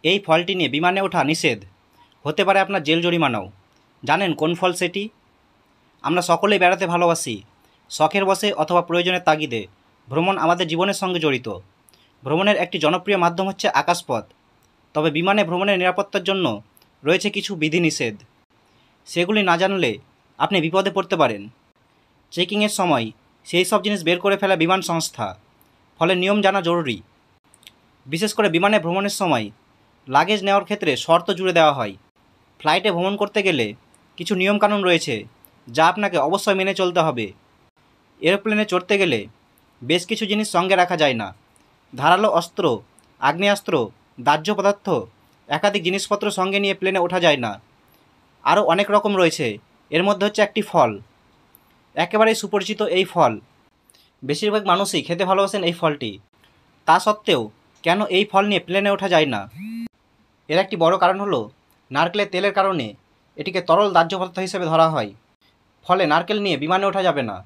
এই ফলটি নিয়ে বিমানে ওঠা নিষেধ, হতে পারে আপনার জেল জরিমানাও। জানেন কোন ফল সেটি? আমরা সকলেই বেড়াতে ভালোবাসি, শখের বশে অথবা প্রয়োজনের তাগিদে। ভ্রমণ আমাদের জীবনের সঙ্গে জড়িত। ভ্রমণের একটি জনপ্রিয় মাধ্যম হচ্ছে আকাশপথ। তবে বিমানে ভ্রমণের নিরাপত্তার জন্য রয়েছে কিছু বিধিনিষেধ। সেগুলি না জানলে আপনি বিপদে পড়তে পারেন। চেকিংয়ের সময় সেই সব জিনিস বের করে ফেলা বিমান সংস্থা, ফলে নিয়ম জানা জরুরি। বিশেষ করে বিমানে ভ্রমণের সময় লাগেজ নেওয়ার ক্ষেত্রে শর্ত জুড়ে দেওয়া হয়। ফ্লাইটে ভ্রমণ করতে গেলে কিছু নিয়মকানুন রয়েছে যা আপনাকে অবশ্যই মেনে চলতে হবে। এরোপ্লেনে চড়তে গেলে বেশ কিছু জিনিস সঙ্গে রাখা যায় না। ধারালো অস্ত্র, আগ্নেয়াস্ত্র, দাহ্য পদার্থ, একাধিক জিনিসপত্র সঙ্গে নিয়ে প্লেনে ওঠা যায় না। আরও অনেক রকম রয়েছে, এর মধ্যে হচ্ছে একটি ফল। একেবারেই সুপরিচিত এই ফল, বেশিরভাগ মানুষই খেতে ভালোবাসেন এই ফলটি। তা সত্ত্বেও কেন এই ফল নিয়ে প্লেনে ওঠা যায় না? এর একটি বড় কারণ হলো নারকেলের তেলের কারণে এটিকে তরল দাহ্য পদার্থ হিসেবে ধরা হয়। ফলে নারকেল নিয়ে বিমানে ওঠা যাবে না।